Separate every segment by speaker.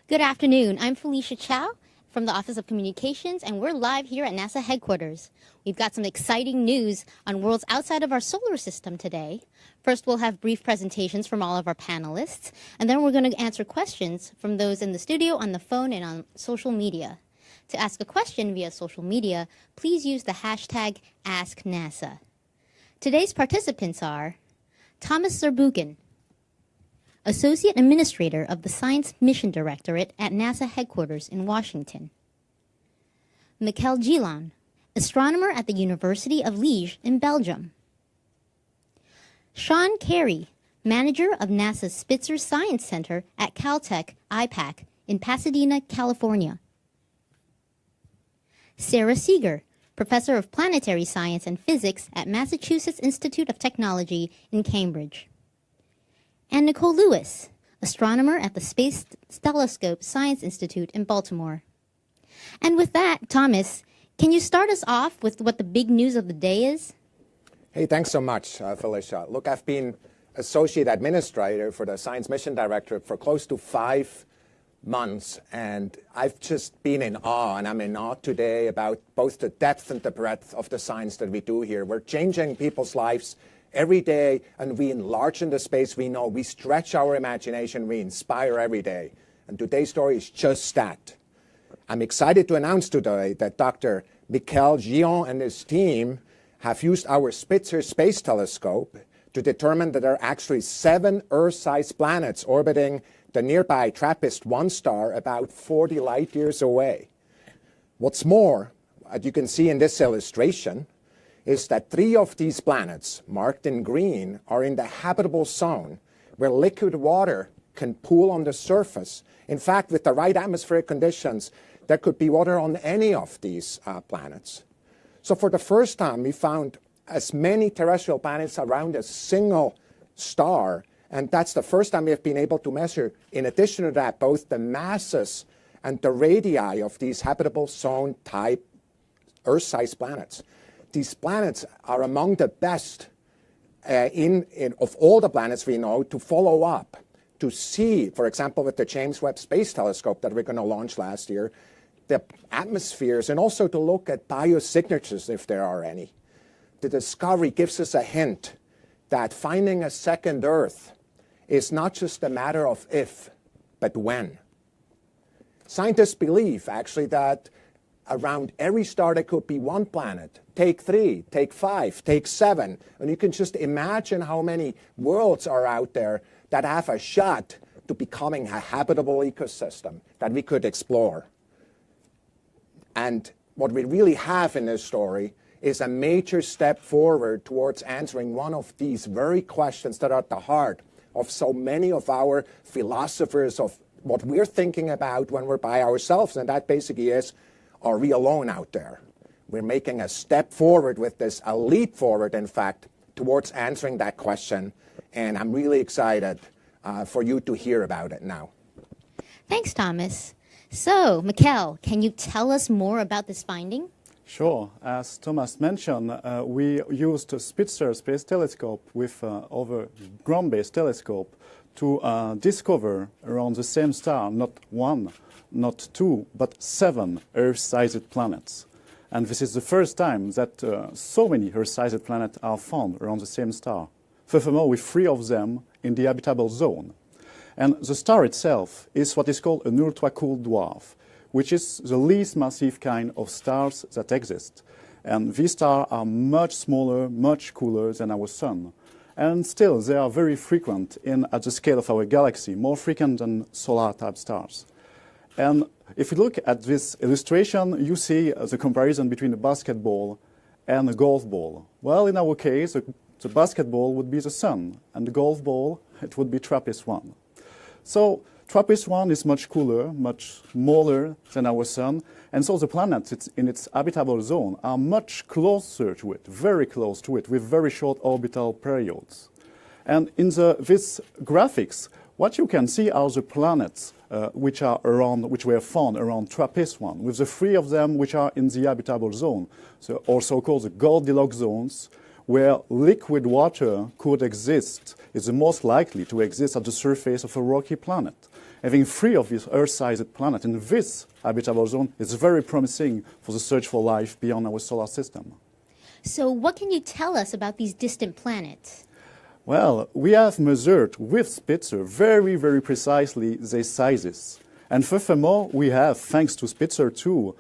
Speaker 1: Good afternoon. I'm Felicia Chow from the Office of Communications, and we're live here at NASA headquarters. We've got some exciting news on worlds outside of our solar system today. First, we'll have brief presentations from all of our panelists, and then we're going to answer questions from those in the studio, on the phone, and on social media. To ask a question via social media, please use the hashtag AskNASA. Today's participants are Thomas Zurbuchen, Associate Administrator of the Science Mission Directorate at NASA headquarters in Washington. Michael Gillon, astronomer at the University of Liège in Belgium. Sean Carey, manager of NASA's Spitzer Science Center at Caltech IPAC in Pasadena, California. Sarah Seeger, professor of planetary science and physics at Massachusetts Institute of Technology in Cambridge. And Nicole Lewis, astronomer at the Space Telescope Science Institute in Baltimore. And with that, Thomas, can you start us off with what the big news of the day is?
Speaker 2: Hey, thanks so much, Felicia. Look, I've been Associate Administrator for the Science Mission Directorate for close to 5 months, and I've just been in awe, and I'm in awe today about both the depth and the breadth of the science that we do here. We're changing people's lives every day, and we enlarge in the space we know. We stretch our imagination. We inspire every day. And today's story is just that. I'm excited to announce today that Dr. Michael Gillon and his team have used our Spitzer Space Telescope to determine that there are actually 7 Earth-sized planets orbiting the nearby TRAPPIST-1 star about 40 light years away. What's more, as you can see in this illustration, is that 3 of these planets, marked in green, are in the habitable zone where liquid water can pool on the surface. In fact, with the right atmospheric conditions, there could be water on any of these planets. So for the first time, we found as many terrestrial planets around a single star, and that's the first time we have been able to measure, in addition to that, both the masses and the radii of these habitable zone type Earth-sized planets. These planets are among the best of all the planets we know to follow up, to see, for example, with the James Webb Space Telescope that we're going to launch last year, the atmospheres, and also to look at biosignatures if there are any. The discovery gives us a hint that finding a second Earth is not just a matter of if, but when. Scientists believe, actually, that around every star there could be 1 planet. Take 3, take 5, take 7. And you can just imagine how many worlds are out there that have a shot to becoming a habitable ecosystem that we could explore. And what we really have in this story is a major step forward towards answering one of these very questions that are at the heart of so many of our philosophers, of what we're thinking about when we're by ourselves. And that basically is, are we alone out there? We're making a step forward with this, a leap forward, in fact, towards answering that question. And I'm really excited for you to hear about it now.
Speaker 1: Thanks, Thomas. So, Michael, can you tell us more about this finding?
Speaker 3: Sure. As Thomas mentioned, we used a Spitzer Space Telescope with other ground-based telescope to discover around the same star, not 1, not 2, but 7 Earth-sized planets. And this is the first time that so many Earth-sized planets are found around the same star. Furthermore, with 3 of them in the habitable zone. And the star itself is what is called an ultra-cooled dwarf, which is the least massive kind of stars that exist. And these stars are much smaller, much cooler than our Sun. And still, they are very frequent at the scale of our galaxy, more frequent than solar-type stars. And if you look at this illustration, you see the comparison between a basketball and a golf ball. Well, in our case, the basketball would be the Sun, and the golf ball, it would be TRAPPIST-1. So TRAPPIST-1 is much cooler, much smaller than our Sun, and so the planets in its habitable zone are much closer to it, very close to it, with very short orbital periods. And in these graphics, what you can see are the planets which were found around TRAPPIST-1, with the 3 of them which are in the habitable zone, so also called the Goldilocks zones, where liquid water could exist, is the most likely to exist at the surface of a rocky planet. having 3 of these Earth-sized planets in this habitable zone is very promising for the search for life beyond our solar system.
Speaker 1: So what can you tell us about these distant planets?
Speaker 3: Well, we have measured with Spitzer very, very precisely their sizes. And furthermore, we have, thanks to Spitzer 2,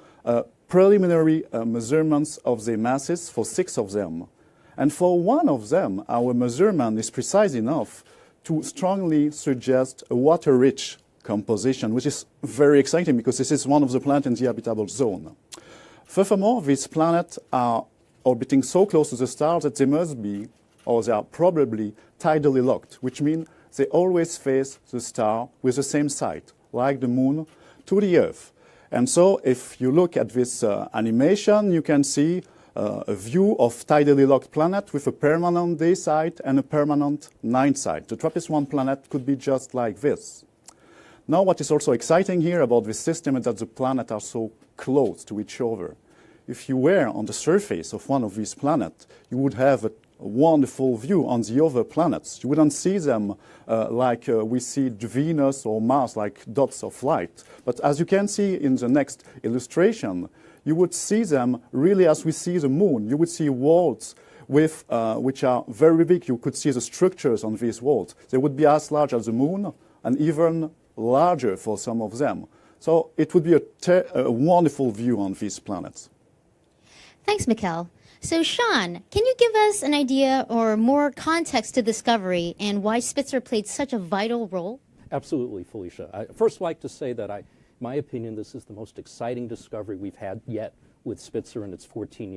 Speaker 3: preliminary measurements of their masses for 6 of them. And for 1 of them, our measurement is precise enough to strongly suggest a water-rich composition, which is very exciting because this is one of the planets in the habitable zone. Furthermore, these planets are orbiting so close to the star that they must be, or they are probably, tidally locked, which means they always face the star with the same side, like the moon, to the Earth. And so if you look at this animation, you can see a view of tidally locked planet with a permanent day side and a permanent night side. The TRAPPIST-1 planet could be just like this. Now, what is also exciting here about this system is that the planets are so close to each other. If you were on the surface of one of these planets, you would have a wonderful view on the other planets. You wouldn't see them like we see Venus or Mars, like dots of light. But as you can see in the next illustration, you would see them really as we see the moon. You would see worlds with, which are very big. You could see the structures on these worlds. They would be as large as the moon and even larger for some of them. So it would be a wonderful view on these planets.
Speaker 1: Thanks, Mikkel. So, Sean, can you give us an idea or more context to discovery and why Spitzer played such a vital role?
Speaker 4: Absolutely, Felicia. I first like to say that in my opinion, this is the most exciting discovery we've had yet with Spitzer in its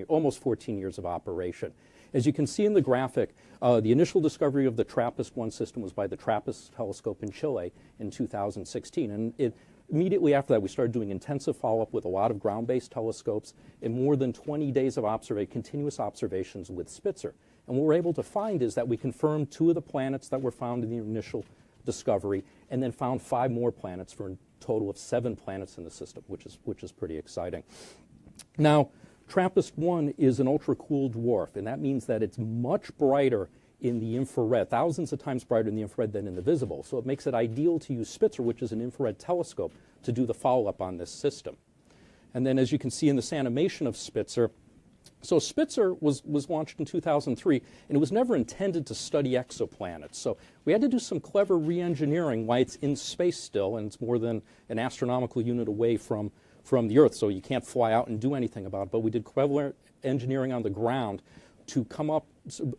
Speaker 4: almost 14 years of operation. As you can see in the graphic, the initial discovery of the TRAPPIST-1 system was by the TRAPPIST telescope in Chile in 2016. And immediately after that, we started doing intensive follow-up with a lot of ground-based telescopes and more than 20 days of continuous observations with Spitzer. And what we're able to find is that we confirmed 2 of the planets that were found in the initial discovery and then found 5 more planets for a total of 7 planets in the system, which is pretty exciting. Now, TRAPPIST-1 is an ultra-cool dwarf, and that means that it's much brighter in the infrared, thousands of times brighter in the infrared than in the visible. So it makes it ideal to use Spitzer, which is an infrared telescope, to do the follow-up on this system. And then as you can see in this animation of Spitzer, so Spitzer was launched in 2003, and it was never intended to study exoplanets. So we had to do some clever re-engineering why it's in space still, and it's more than an astronomical unit away from the Earth, so you can't fly out and do anything about it. But we did clever engineering on the ground to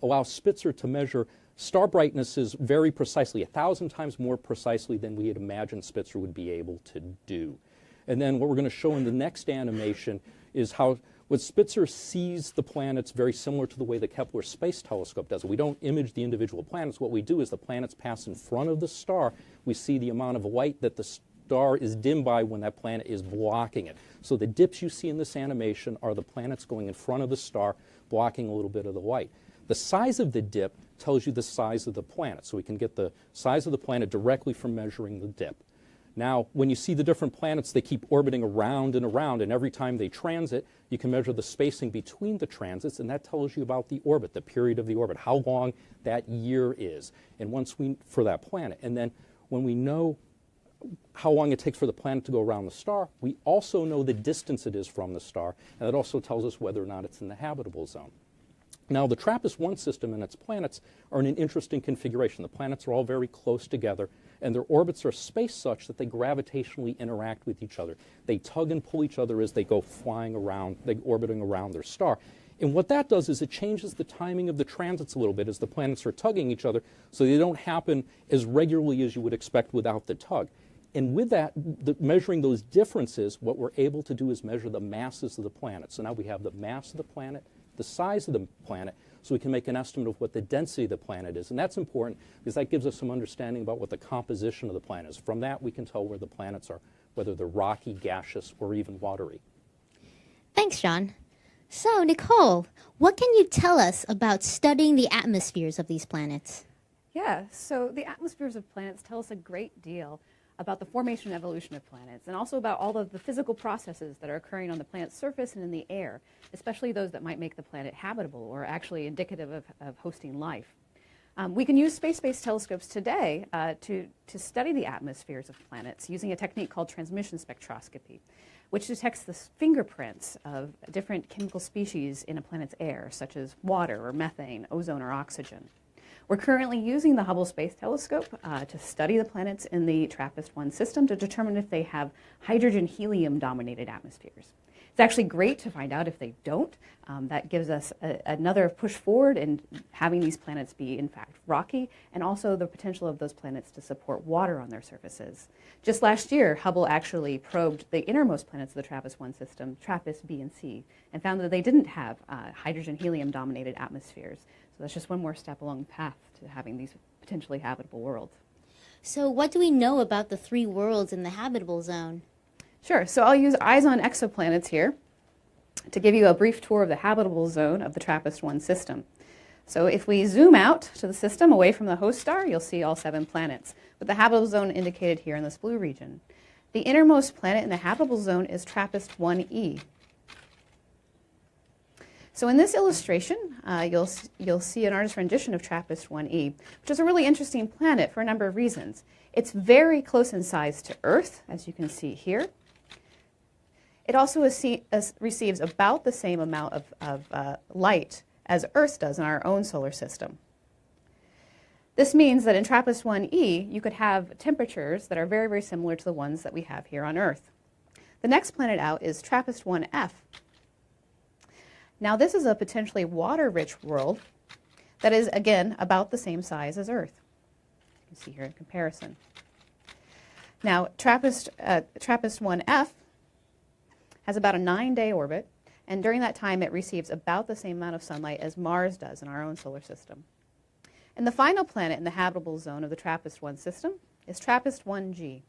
Speaker 4: allow Spitzer to measure star brightnesses very precisely, 1,000 times more precisely than we had imagined Spitzer would be able to do. And then what we're going to show in the next animation is how what Spitzer sees the planets very similar to the way the Kepler Space Telescope does. We don't image the individual planets. What we do is the planets pass in front of the star. We see the amount of light that the star is dimmed by when that planet is blocking it. So the dips you see in this animation are the planets going in front of the star, blocking a little bit of the light. The size of the dip tells you the size of the planet. So we can get the size of the planet directly from measuring the dip. Now, when you see the different planets, they keep orbiting around, and every time they transit, you can measure the spacing between the transits, and that tells you about the orbit, the period of the orbit, how long that year is, and for that planet. And then when we know how long it takes for the planet to go around the star, we also know the distance it is from the star, and that also tells us whether or not it's in the habitable zone. Now, the TRAPPIST-1 system and its planets are in an interesting configuration. The planets are all very close together, and their orbits are spaced such that they gravitationally interact with each other. They tug and pull each other as they go flying around, orbiting around their star. And what that does is it changes the timing of the transits a little bit as the planets are tugging each other, so they don't happen as regularly as you would expect without the tug. And with that, measuring those differences, what we're able to do is measure the masses of the planet. So now we have the mass of the planet, the size of the planet, so we can make an estimate of what the density of the planet is. And that's important because that gives us some understanding about what the composition of the planet is. From that, we can tell where the planets are, whether they're rocky, gaseous, or even watery.
Speaker 1: Thanks, Sean. So, Nicole, what can you tell us about studying the atmospheres of these planets?
Speaker 5: Yeah, so the atmospheres of planets tell us a great deal about the formation and evolution of planets, and also about all of the physical processes that are occurring on the planet's surface and in the air, especially those that might make the planet habitable or actually indicative of hosting life. We can use space-based telescopes today to study the atmospheres of planets using a technique called transmission spectroscopy, which detects the fingerprints of different chemical species in a planet's air, such as water or methane, ozone or oxygen. We're currently using the Hubble Space Telescope to study the planets in the TRAPPIST-1 system to determine if they have hydrogen-helium-dominated atmospheres. It's actually great to find out if they don't. That gives us another push forward in having these planets be, in fact, rocky, and also the potential of those planets to support water on their surfaces. Just last year, Hubble actually probed the innermost planets of the TRAPPIST-1 system, TRAPPIST B and C, and found that they didn't have hydrogen-helium-dominated atmospheres. So that's just one more step along the path to having these potentially habitable worlds.
Speaker 1: So what do we know about the 3 worlds in the habitable zone?
Speaker 5: Sure, so I'll use eyes on exoplanets here to give you a brief tour of the habitable zone of the TRAPPIST-1 system. So if we zoom out to the system away from the host star, you'll see all 7 planets, with the habitable zone indicated here in this blue region. The innermost planet in the habitable zone is TRAPPIST-1e. So in this illustration, you'll see an artist's rendition of TRAPPIST-1e, which is a really interesting planet for a number of reasons. It's very close in size to Earth, as you can see here. It also receives about the same amount of light as Earth does in our own solar system. This means that in TRAPPIST-1e, you could have temperatures that are very, very similar to the ones that we have here on Earth. The next planet out is TRAPPIST-1f. Now, this is a potentially water-rich world that is, again, about the same size as Earth. You can see here in comparison. Now, TRAPPIST-1f has about a 9-day orbit, and during that time it receives about the same amount of sunlight as Mars does in our own solar system. And the final planet in the habitable zone of the TRAPPIST-1 system is TRAPPIST-1g.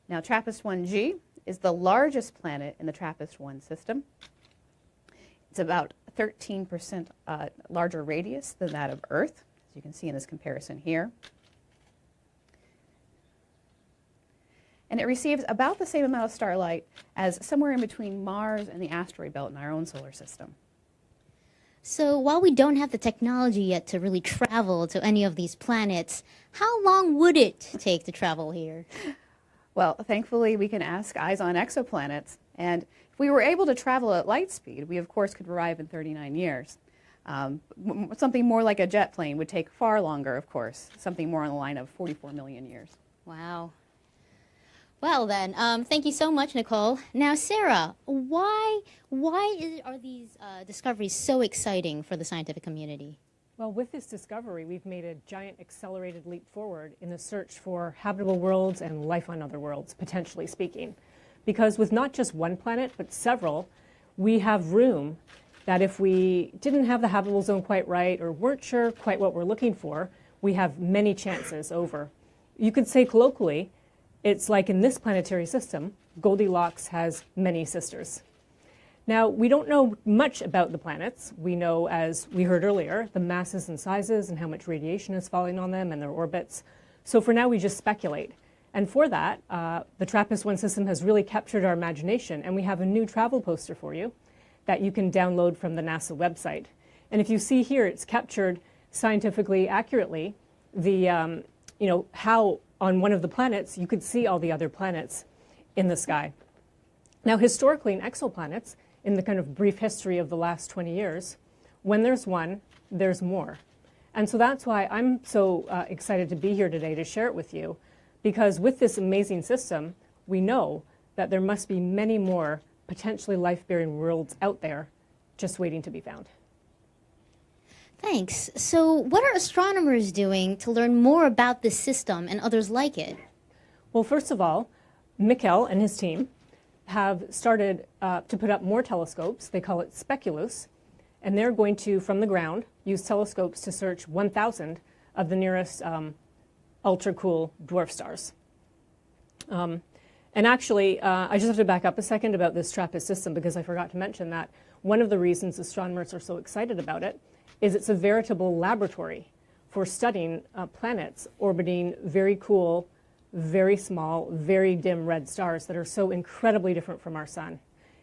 Speaker 5: Now, TRAPPIST-1g is the largest planet in the TRAPPIST-1 system. It's about 13% larger radius than that of Earth, as you can see in this comparison here. And it receives about the same amount of starlight as somewhere in between Mars and the asteroid belt in our own solar system.
Speaker 1: So while we don't have the technology yet to really travel to any of these planets, how long would it take to travel here?
Speaker 5: Well, thankfully, we can ask eyes on exoplanets. And if we were able to travel at light speed, we, of course, could arrive in 39 years. Something more like a jet plane would take far longer, of course, something more on the line of 44 million years.
Speaker 1: Wow. Well then, thank you so much, Nicole. Now, Sarah, why are these discoveries so exciting for the scientific community?
Speaker 6: Well, with this discovery, we've made a giant accelerated leap forward in the search for habitable worlds and life on other worlds, potentially speaking. Because with not just one planet, but several, we have room that if we didn't have the habitable zone quite right or weren't sure quite what we're looking for, we have many chances over. You could say colloquially, it's like in this planetary system, Goldilocks has many sisters. Now, we don't know much about the planets. We know, as we heard earlier, the masses and sizes and how much radiation is falling on them and their orbits. So for now, we just speculate. And for that, the TRAPPIST-1 system has really captured our imagination, and we have a new travel poster for you that you can download from the NASA website. And if you see here, it's captured scientifically accurately the, how on one of the planets you could see all the other planets in the sky. Now, historically in exoplanets, in the kind of brief history of the last 20 years, when there's one, there's more. And so that's why I'm so excited to be here today to share it with you, because with this amazing system, we know that there must be many more potentially life-bearing worlds out there just waiting to be found.
Speaker 1: Thanks. So what are astronomers doing to learn more about this system and others like it?
Speaker 6: Well, first of all, Mikkel and his team have started to put up more telescopes. They call it Speculoos, and they're going to, from the ground, use telescopes to search 1,000 of the nearest ultra-cool dwarf stars. And actually, I just have to back up a second about this TRAPPIST system, because I forgot to mention that one of the reasons astronomers are so excited about it is it's a veritable laboratory for studying planets orbiting very cool, very small, very dim red stars that are so incredibly different from our sun.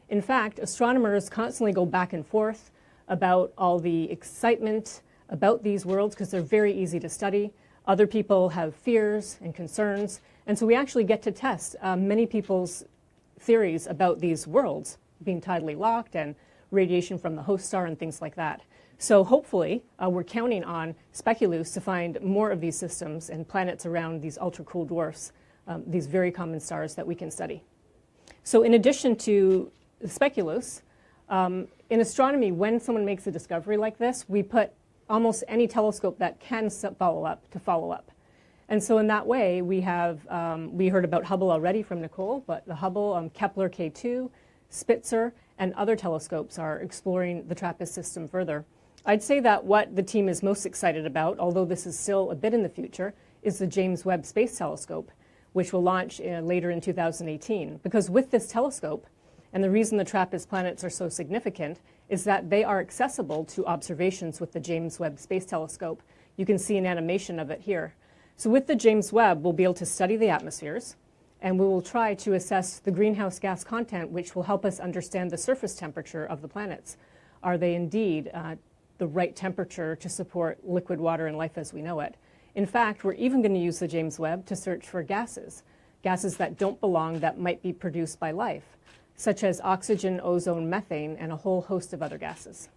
Speaker 6: In fact, astronomers constantly go back and forth about all the excitement about these worlds because they're very easy to study. Other people have fears and concerns. And so we actually get to test many people's theories about these worlds being tidally locked and radiation from the host star and things like that. So hopefully, we're counting on Speculoos to find more of these systems and planets around these ultra-cool dwarfs, these very common stars that we can study. So in addition to Speculoos, in astronomy, when someone makes a discovery like this, we put almost any telescope that can follow up. And so in that way, we have, we heard about Hubble already from Nicole, but the Hubble, Kepler K2, Spitzer, and other telescopes are exploring the TRAPPIST system further. I'd say that what the team is most excited about, although this is still a bit in the future, is the James Webb Space Telescope, which will launch later in 2018. Because with this telescope, and the reason the TRAPPIST planets are so significant is that they are accessible to observations with the James Webb Space Telescope. You can see an animation of it here. So with the James Webb, we'll be able to study the atmospheres, and we will try to assess the greenhouse gas content, which will help us understand the surface temperature of the planets. Are they indeed the right temperature to support liquid water and life as we know it? In fact, we're even going to use the James Webb to search for gases that don't belong that might be produced by life, such as oxygen, ozone, methane, and a whole host of other gases.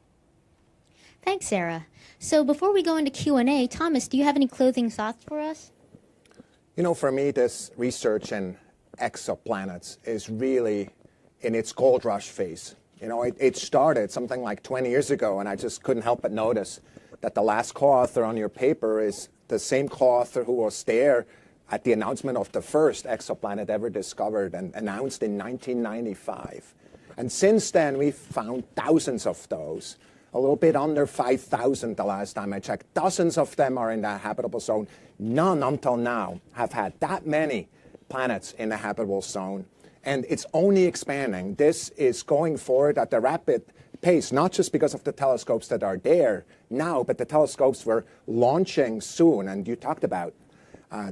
Speaker 1: Thanks, Sarah. So before we go into Q&A, Thomas, do you have any closing thoughts for us?
Speaker 2: You know, for me, this research in exoplanets is really in its gold rush phase. You know, it started something like 20 years ago, and I just couldn't help but notice that the last co-author on your paper is the same co-author who was there at the announcement of the first exoplanet ever discovered and announced in 1995. And since then, we've found thousands of those, a little bit under 5,000 the last time I checked. Dozens of them are in the habitable zone. None until now have had that many planets in the habitable zone. And it's only expanding. This is going forward at a rapid pace, not just because of the telescopes that are there now, but the telescopes we're launching soon. And you talked about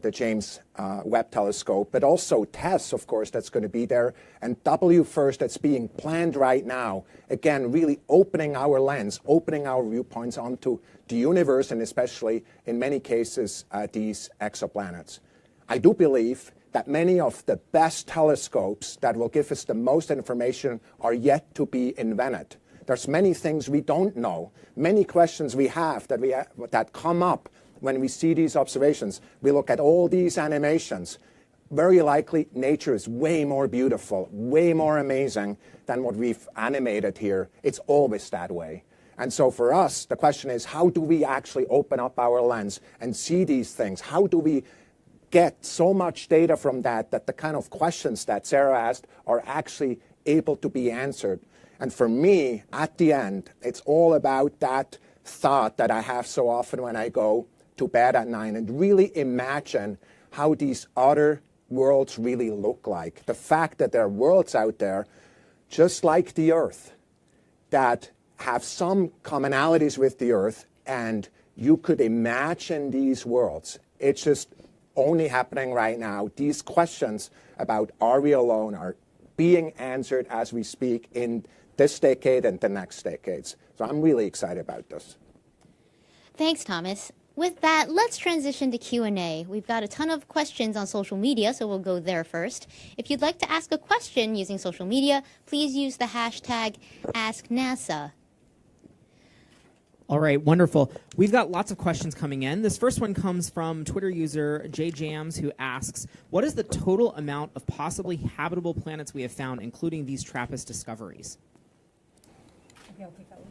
Speaker 2: the James Webb Telescope, but also TESS, of course, that's going to be there, and WFIRST that's being planned right now. Again, really opening our lens, opening our viewpoints onto the universe, and especially, in many cases, these exoplanets. I do believe that many of the best telescopes that will give us the most information are yet to be invented. There's many things we don't know, many questions we have that come up when we see these observations. We look at all these animations. Very likely, nature is way more beautiful, way more amazing than what we've animated here. It's always that way. And so for us, the question is, how do we actually open up our lens and see these things? How do we get so much data from that the kind of questions that Sarah asked are actually able to be answered? And for me, at the end, it's all about that thought that I have so often when I go to bed at night and really imagine how these other worlds really look like. The fact that there are worlds out there, just like the Earth, that have some commonalities with the Earth, and you could imagine these worlds. It's just only happening right now. These questions about are we alone are being answered as we speak in this decade and the next decades. So I'm really excited about this.
Speaker 1: Thanks, Thomas. With that, let's transition to Q&A. We've got a ton of questions on social media, so we'll go there first. If you'd like to ask a question using social media, please use the hashtag AskNASA.
Speaker 7: All right, wonderful. We've got lots of questions coming in. This first one comes from Twitter user JJams, who asks, what is the total amount of possibly habitable planets we have found, including these TRAPPIST discoveries?
Speaker 6: Okay, I'll take that one.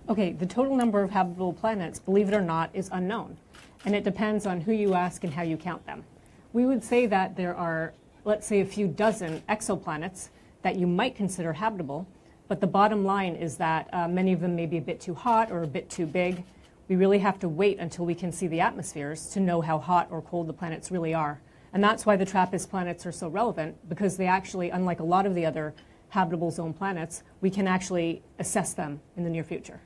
Speaker 6: Okay, the total number of habitable planets, believe it or not, is unknown. And it depends on who you ask and how you count them. We would say that there are, let's say, a few dozen exoplanets that you might consider habitable. But the bottom line is that many of them may be a bit too hot or a bit too big. We really have to wait until we can see the atmospheres to know how hot or cold the planets really are. And that's why the TRAPPIST planets are so relevant, because they actually, unlike a lot of the other habitable zone planets, we can actually assess them in the near future.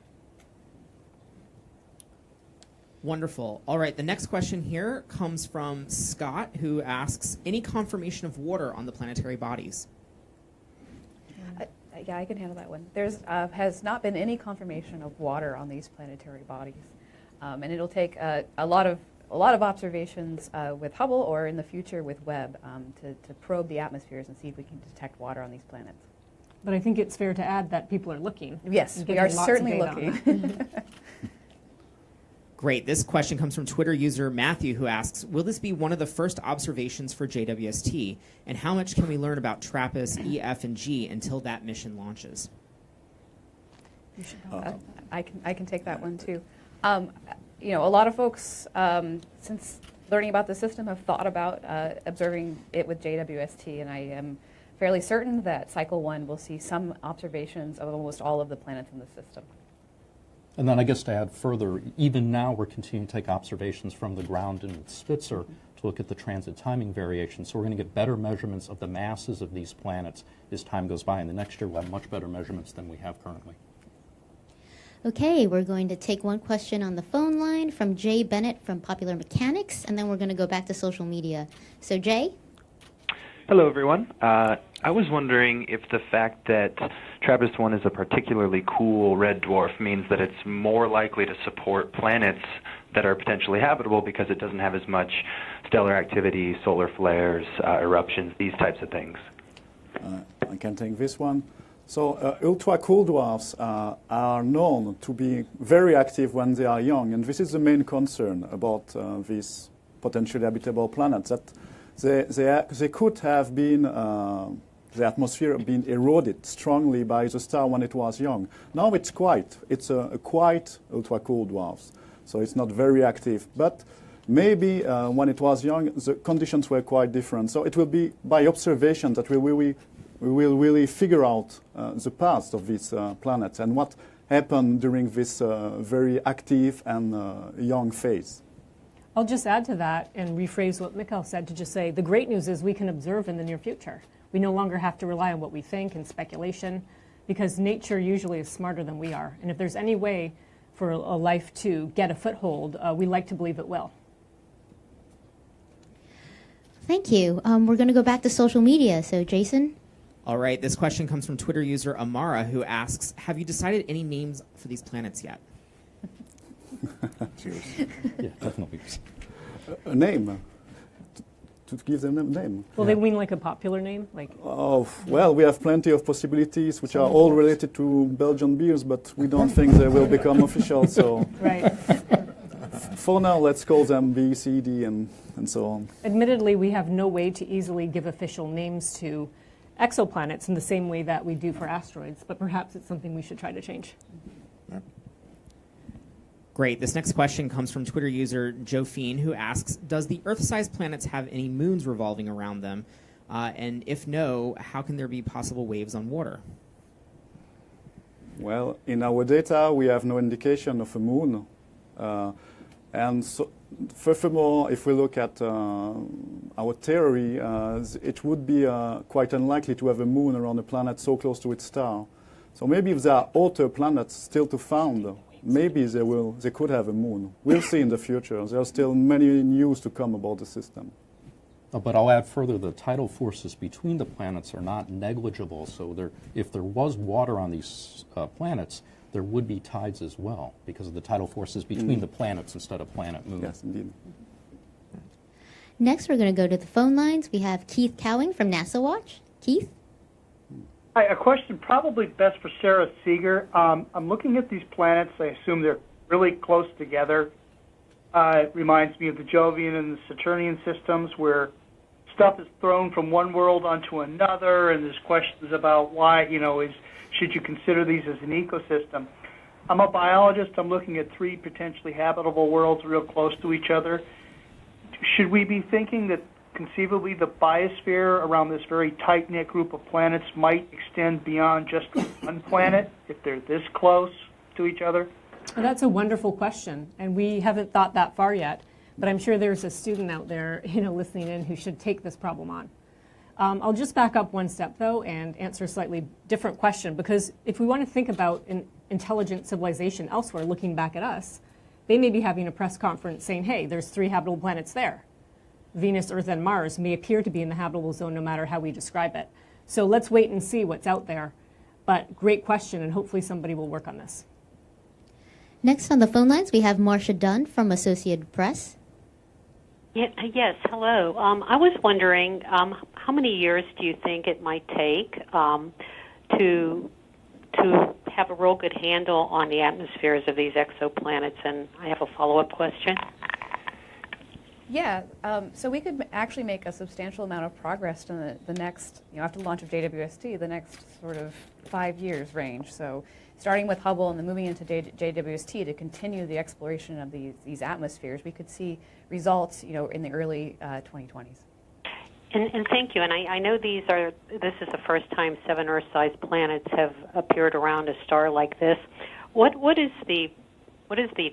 Speaker 7: Wonderful. All right, the next question here comes from Scott, who asks, any confirmation of water on the planetary bodies?
Speaker 5: Yeah, I can handle that one. There's has not been any confirmation of water on these planetary bodies. And it'll take a lot of observations with Hubble or in the future with Webb to probe the atmospheres and see if we can detect water on these planets.
Speaker 6: But I think it's fair to add that people are looking.
Speaker 5: Yes,
Speaker 6: and
Speaker 5: we
Speaker 6: getting
Speaker 5: are
Speaker 6: lots of
Speaker 5: certainly
Speaker 6: data on
Speaker 5: looking.
Speaker 6: it.
Speaker 7: Great. This question comes from Twitter user Matthew, who asks, will this be one of the first observations for JWST? And how much can we learn about TRAPPIST, E, F, and G until that mission launches?
Speaker 5: I can take that one too. You know, a lot of folks, since learning about the system, have thought about observing it with JWST, and I am fairly certain that Cycle 1 will see some observations of almost all of the planets in the system.
Speaker 4: And then I guess to add further, even now we're continuing to take observations from the ground and with Spitzer to look at the transit timing variation. So we're going to get better measurements of the masses of these planets as time goes by. And the next year we'll have much better measurements than we have currently.
Speaker 1: Okay, we're going to take one question on the phone line from Jay Bennett from Popular Mechanics, and then we're going to go back to social media. So Jay?
Speaker 8: Hello, everyone. I was wondering if the fact that TRAPPIST-1 is a particularly cool red dwarf means that it's more likely to support planets that are potentially habitable because it doesn't have as much stellar activity, solar flares, eruptions, these types of things.
Speaker 3: I can take this one. So ultra-cool dwarfs are known to be very active when they are young, and this is the main concern about these potentially habitable planets, that they could have been, the atmosphere been eroded strongly by the star when it was young. Now it's a quiet ultra-cool dwarfs, so it's not very active. But maybe when it was young, the conditions were quite different. So it will be by observation that we will really figure out the past of these planets and what happened during this very active and young phase.
Speaker 6: I'll just add to that and rephrase what Mikhail said to just say the great news is we can observe in the near future. We no longer have to rely on what we think and speculation, because nature usually is smarter than we are. And if there's any way for a life to get a foothold, we like to believe it will.
Speaker 1: Thank you. We're going to go back to social media. So Jason?
Speaker 7: All right, this question comes from Twitter user Amara, who asks, have you decided any names for these planets yet?
Speaker 4: Yeah, definitely.
Speaker 3: A name. To give them a name.
Speaker 6: Well, they mean like a popular name? Like.
Speaker 3: Oh, well, we have plenty of possibilities, which are all related to Belgian beers, but we don't think they will become official. So
Speaker 6: Right.
Speaker 3: For now, let's call them B, C, D, and so on.
Speaker 6: Admittedly, we have no way to easily give official names to exoplanets in the same way that we do for asteroids, but perhaps it's something we should try to change.
Speaker 7: Great. This next question comes from Twitter user Jophine, who asks, does the Earth-sized planets have any moons revolving around them? And if no, how can there be possible waves on water?
Speaker 3: Well, in our data, we have no indication of a moon. And so, furthermore, if we look at our theory, it would be quite unlikely to have a moon around a planet so close to its star. So maybe if there are outer planets still to found, maybe they could have a moon. We'll see in the future. There are still many news to come about the system.
Speaker 4: But I'll add further, the tidal forces between the planets are not negligible. So if there was water on these planets, there would be tides as well because of the tidal forces between the planets instead of planet-moon.
Speaker 3: Yes, indeed.
Speaker 1: Next, we're going to go to the phone lines. We have Keith Cowing from NASA Watch. Keith?
Speaker 9: Hi, a question probably best for Sarah Seeger. I'm looking at these planets. I assume they're really close together. It reminds me of the Jovian and the Saturnian systems where stuff is thrown from one world onto another, and there's questions about why, should you consider these as an ecosystem? I'm a biologist. I'm looking at 3 potentially habitable worlds real close to each other. Should we be thinking that conceivably the biosphere around this very tight-knit group of planets might extend beyond just one planet if they're this close to each other?
Speaker 6: Well, that's a wonderful question, and we haven't thought that far yet. But I'm sure there's a student out there, listening in who should take this problem on. I'll just back up one step, though, and answer a slightly different question, because if we want to think about an intelligent civilization elsewhere looking back at us, they may be having a press conference saying, hey, there's 3 habitable planets there. Venus, Earth, and Mars may appear to be in the habitable zone no matter how we describe it. So let's wait and see what's out there. But great question, and hopefully somebody will work on this.
Speaker 1: Next on the phone lines, we have Marcia Dunn from Associated Press.
Speaker 10: Yes, hello. I was wondering, how many years do you think it might take to have a real good handle on the atmospheres of these exoplanets? And I have a follow-up question.
Speaker 5: Yeah, so we could actually make a substantial amount of progress in the next, after the launch of JWST, the next sort of 5 years range. So starting with Hubble and then moving into JWST to continue the exploration of these atmospheres, we could see results, in the early 2020s.
Speaker 10: And thank you. And I know this is the first time 7 Earth-sized planets have appeared around a star like this. What is the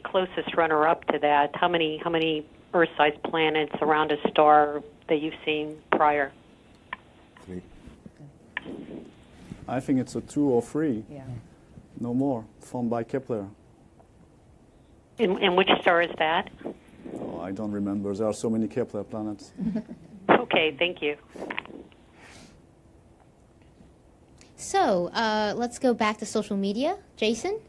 Speaker 10: closest runner-up to that? How many Earth-sized planets around a star that you've seen prior?
Speaker 2: 3.
Speaker 3: I think it's a 2 or 3.
Speaker 5: Yeah.
Speaker 3: No more, found by Kepler.
Speaker 10: And which star is that?
Speaker 3: Oh, I don't remember. There are so many Kepler planets.
Speaker 10: Okay, thank you.
Speaker 1: So let's go back to social media. Jason?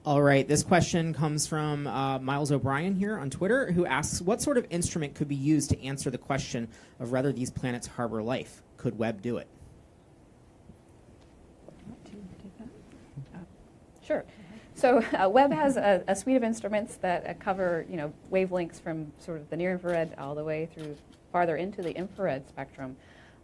Speaker 7: All right, this question comes from Miles O'Brien here on Twitter, who asks, what sort of instrument could be used to answer the question of whether these planets harbor life? Could Webb do it?
Speaker 5: Sure. So Webb has a suite of instruments that cover, wavelengths from sort of the near infrared all the way through farther into the infrared spectrum.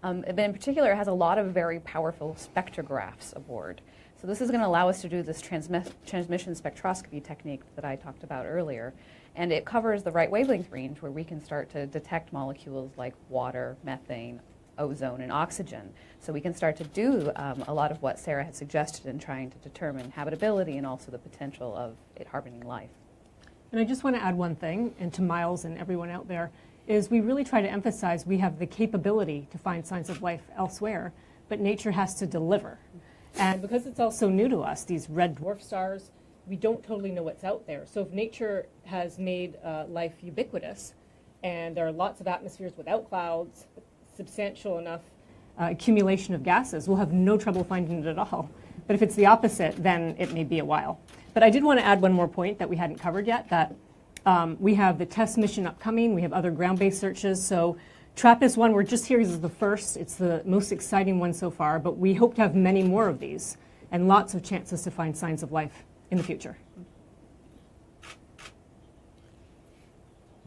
Speaker 5: But in particular, it has a lot of very powerful spectrographs aboard. So this is going to allow us to do this transmission spectroscopy technique that I talked about earlier. And it covers the right wavelength range where we can start to detect molecules like water, methane, ozone, and oxygen. So we can start to do a lot of what Sarah had suggested in trying to determine habitability and also the potential of it harboring life.
Speaker 6: And I just want to add one thing, and to Miles and everyone out there, is we really try to emphasize we have the capability to find signs of life elsewhere, but nature has to deliver. And because it's all so new to us, these red dwarf stars, we don't totally know what's out there. So if nature has made life ubiquitous, and there are lots of atmospheres without clouds, substantial enough accumulation of gases, we'll have no trouble finding it at all. But if it's the opposite, then it may be a while. But I did want to add one more point that we hadn't covered yet, that we have the TESS mission upcoming. We have other ground-based searches. So TRAPPIST-1, we're just here as the first. It's the most exciting one so far, but we hope to have many more of these and lots of chances to find signs of life in the future.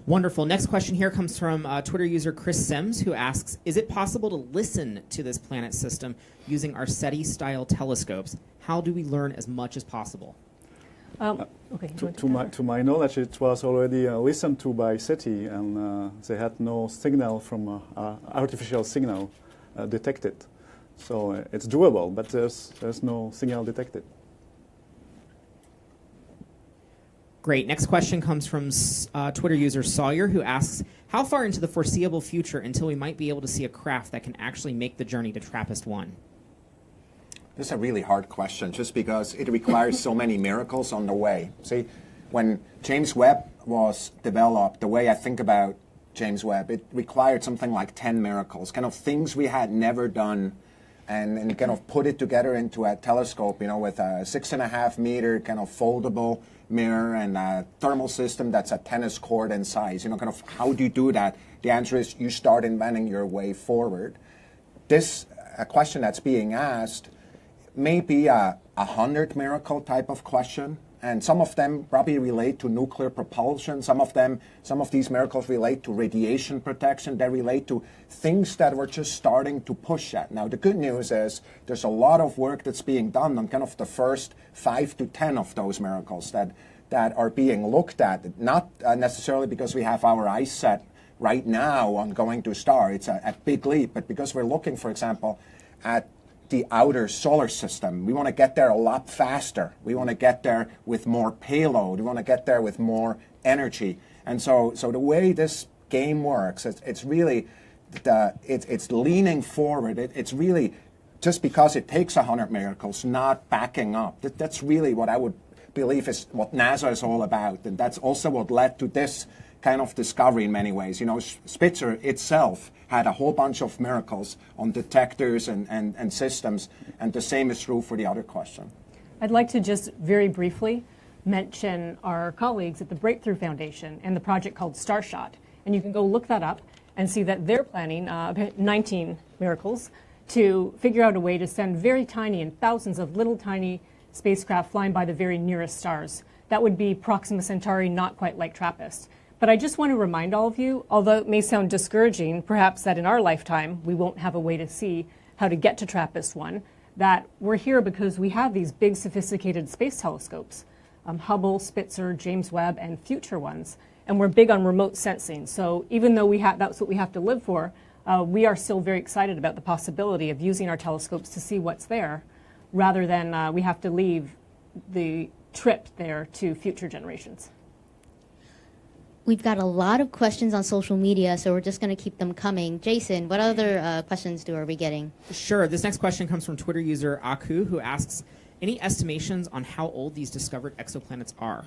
Speaker 7: Wonderful. Next question here comes from Twitter user Chris Sims, who asks, is it possible to listen to this planet system using our SETI-style telescopes? How do we learn as much as possible?
Speaker 6: Okay.
Speaker 3: To my knowledge, it was already listened to by SETI, and they had no signal from artificial signal detected. So it's doable, but there's no signal detected.
Speaker 7: Great. Next question comes from Twitter user Sawyer, who asks, how far into the foreseeable future until we might be able to see a craft that can actually make the journey to TRAPPIST-1?
Speaker 2: This is a really hard question, just because it requires so many miracles on the way. See, when James Webb was developed, the way I think about James Webb, it required something like 10 miracles, kind of things we had never done, and kind of put it together into a telescope, with a 6.5 meter kind of foldable mirror and a thermal system that's a tennis court in size. Kind of how do you do that? The answer is you start inventing your way forward. This a question that's being asked may be a 100 miracle type of question, and some of them probably relate to nuclear propulsion. Some of these miracles relate to radiation protection. They relate to things that we're just starting to push at. Now, the good news is there's a lot of work that's being done on kind of the first 5 to 10 of those miracles that are being looked at, not necessarily because we have our eyes set right now on going to a star. It's a big leap, but because we're looking, for example, at the outer solar system. We want to get there a lot faster. We want to get there with more payload. We want to get there with more energy. And so the way this game works, it's really, it's leaning forward. It's really, just because it takes 100 miracles, not backing up. That's really what I would believe is what NASA is all about. And that's also what led to this kind of discovery in many ways. Spitzer itself had a whole bunch of miracles on detectors and systems, and the same is true for the other question.
Speaker 6: I'd like to just very briefly mention our colleagues at the Breakthrough Foundation and the project called Starshot. And you can go look that up and see that they're planning 19 miracles to figure out a way to send very tiny and thousands of little tiny spacecraft flying by the very nearest stars. That would be Proxima Centauri, not quite like TRAPPIST. But I just want to remind all of you, although it may sound discouraging, perhaps that in our lifetime we won't have a way to see how to get to TRAPPIST-1, that we're here because we have these big sophisticated space telescopes, Hubble, Spitzer, James Webb, and future ones. And we're big on remote sensing. So even though that's what we have to live for, we are still very excited about the possibility of using our telescopes to see what's there, rather than we have to leave the trip there to future generations.
Speaker 1: We've got a lot of questions on social media, so we're just going to keep them coming. Jason, what other questions are we getting?
Speaker 7: Sure. This next question comes from Twitter user Aku, who asks, any estimations on how old these discovered exoplanets are?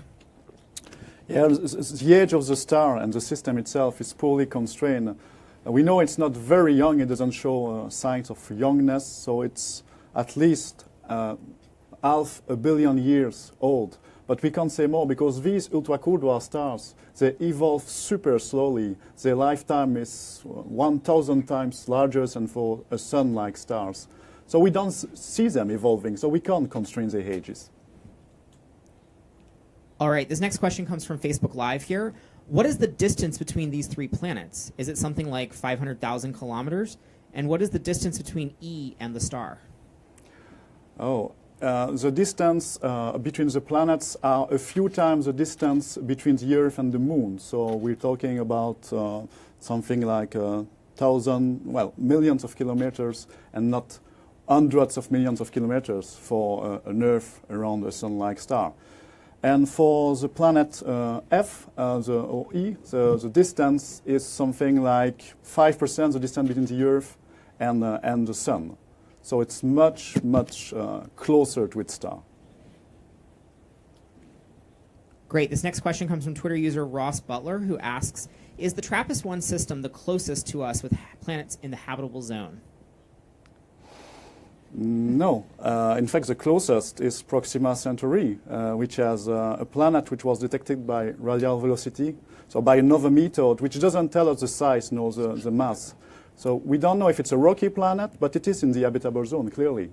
Speaker 3: Yeah, the age of the star and the system itself is poorly constrained. We know it's not very young. It doesn't show signs of youngness, so it's at least 500 million years old. But we can't say more because these ultra-cool dwarf stars, they evolve super slowly. Their lifetime is 1,000 times larger than for a sun-like stars. So we don't see them evolving, so we can't constrain their ages.
Speaker 7: All right, this next question comes from Facebook Live here. What is the distance between these three planets? Is it something like 500,000 kilometers? And what is the distance between E and the star?
Speaker 3: The distance between the planets are a few times the distance between the Earth and the Moon. So we're talking about something like millions of kilometers and not hundreds of millions of kilometers for an Earth around a sun-like star. And for the planet F, the distance is something like 5% the distance between the Earth and the Sun. So it's much, much closer to its star.
Speaker 7: Great. This next question comes from Twitter user Ross Butler, who asks, is the TRAPPIST-1 system the closest to us with planets in the habitable zone?
Speaker 3: No. In fact, the closest is Proxima Centauri, which has a planet which was detected by radial velocity, so by another method, which doesn't tell us the size nor the mass. So we don't know if it's a rocky planet, but it is in the habitable zone, clearly.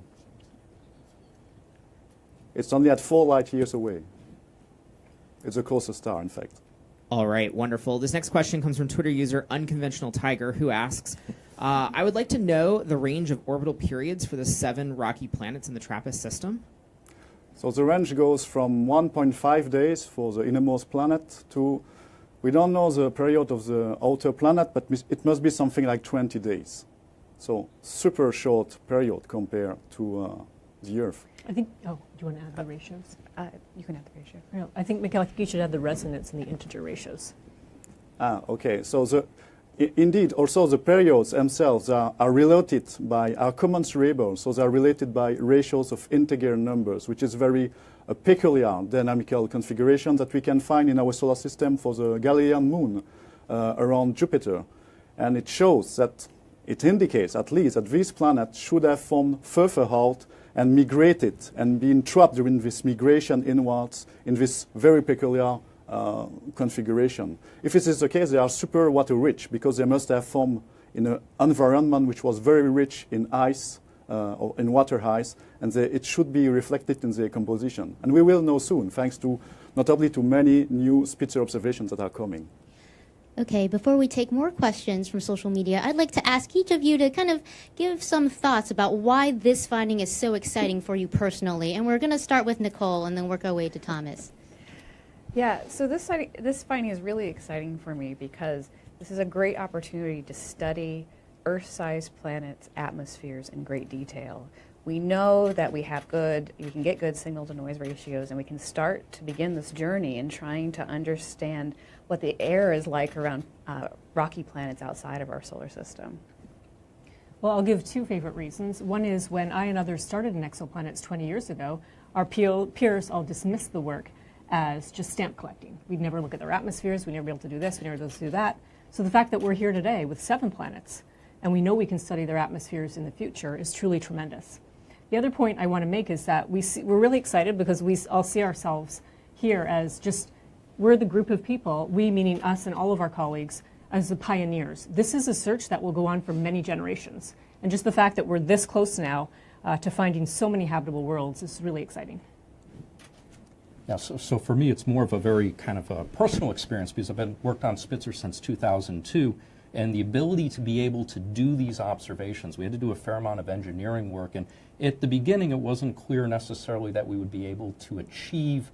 Speaker 3: It's only at 4 light years away. It's the closest star, in fact.
Speaker 7: All right, wonderful. This next question comes from Twitter user Unconventional Tiger, who asks, I would like to know the range of orbital periods for the 7 rocky planets in the TRAPPIST system.
Speaker 3: So the range goes from 1.5 days for the innermost planet to, we don't know the period of the outer planet, but it must be something like 20 days. So super short period compared to the Earth.
Speaker 6: I think, do you want to add the ratios?
Speaker 5: You can add the ratio.
Speaker 6: I think, Mikhail, you should add the resonance and the integer ratios.
Speaker 3: Okay. So indeed, also the periods themselves are related by our common cerebral, so they are related by ratios of integer numbers, which is very peculiar dynamical configuration that we can find in our solar system for the Galilean moon around Jupiter. And it shows that, it indicates at least that these planets should have formed further out and migrated and been trapped during this migration inwards in this very peculiar configuration. If this is the case, they are super water rich because they must have formed in an environment which was very rich in ice or in water ice, and it should be reflected in their composition. And we will know soon, thanks to notably to many new Spitzer observations that are coming.
Speaker 1: Okay, before we take more questions from social media, I'd like to ask each of you to kind of give some thoughts about why this finding is so exciting for you personally. And we're going to start with Nicole and then work our way to Thomas.
Speaker 5: Yeah, so this finding is really exciting for me because this is a great opportunity to study Earth-sized planets' atmospheres in great detail. We know that we can get good signal-to-noise ratios, and we can start to begin this journey in trying to understand what the air is like around rocky planets outside of our solar system.
Speaker 6: Well, I'll give 2 favorite reasons. One is when I and others started in exoplanets 20 years ago, our peers all dismissed the work as just stamp collecting. We'd never look at their atmospheres, we'd never be able to do this, we'd never be able to do that. So the fact that we're here today with 7 planets, and we know we can study their atmospheres in the future, is truly tremendous. The other point I want to make is that we're really excited because we all see ourselves here as just, we're the group of people, we meaning us and all of our colleagues, as the pioneers. This is a search that will go on for many generations. And just the fact that we're this close now to finding so many habitable worlds is really exciting.
Speaker 4: Yeah, so for me, it's more of a very kind of a personal experience because I've worked on Spitzer since 2002, and the ability to be able to do these observations. We had to do a fair amount of engineering work, and at the beginning, it wasn't clear necessarily that we would be able to achieve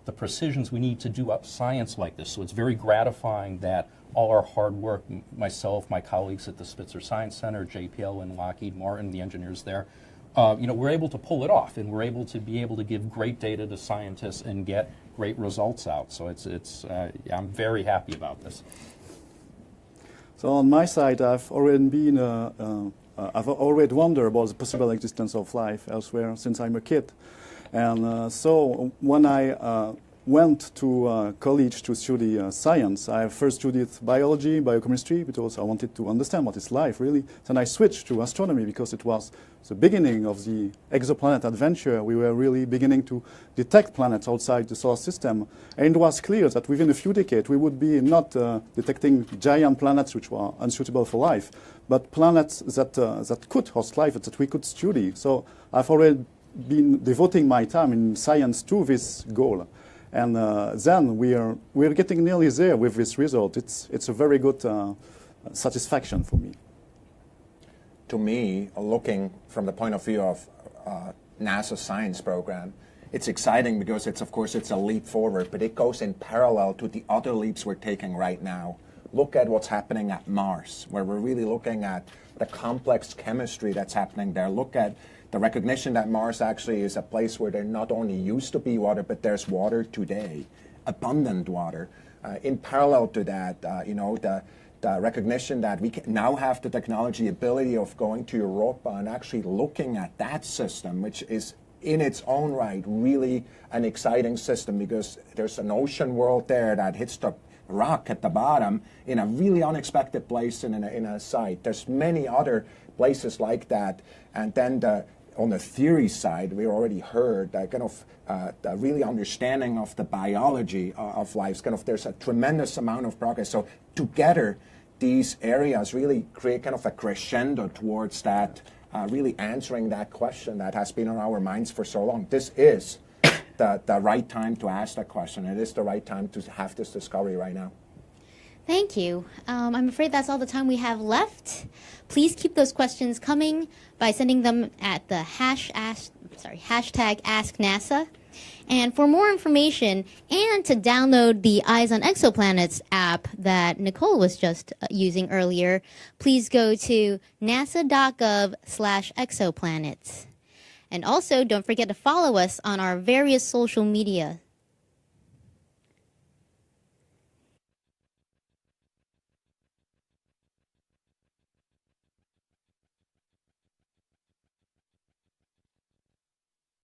Speaker 4: the precisions we need to do up science like this. So it's very gratifying that all our hard work, myself, my colleagues at the Spitzer Science Center, JPL and Lockheed Martin, the engineers there, we're able to pull it off, and we're able to give great data to scientists and get great results out. So I'm very happy about this.
Speaker 3: So on my side, I've already wondered about the possible existence of life elsewhere since I'm a kid. And so when I went to college to study science, I first studied biology, biochemistry, because I wanted to understand what is life, really. Then I switched to astronomy because it was the beginning of the exoplanet adventure. We were really beginning to detect planets outside the solar system. And it was clear that within a few decades, we would be not detecting giant planets which were unsuitable for life, but planets that could host life, that we could study. So I've already been devoting my time in science to this goal. And then we're getting nearly there with this result. It's a very good satisfaction for me.
Speaker 2: To me, looking from the point of view of NASA's science program, it's exciting because of course it's a leap forward, but it goes in parallel to the other leaps we're taking right now. Look at what's happening at Mars, where we're really looking at the complex chemistry that's happening there. Look at the recognition that Mars actually is a place where there not only used to be water, but there's water today, abundant water. In parallel to that, the recognition that we now have the technology ability of going to Europa and actually looking at that system, which is in its own right really an exciting system because there's an ocean world there that hits the rock at the bottom in a really unexpected place in a site. There's many other places like that. And then on the theory side, we already heard that the really understanding of the biology of life. There's a tremendous amount of progress. So together, these areas really create kind of a crescendo towards that, really answering that question that has been on our minds for so long. This is the right time to ask that question. It is the right time to have this discovery right now.
Speaker 1: Thank you. I'm afraid that's all the time we have left. Please keep those questions coming by sending them at the hashtag AskNASA. And for more information and to download the Eyes on Exoplanets app that Nicole was just using earlier, please go to nasa.gov/exoplanets. And also, don't forget to follow us on our various social media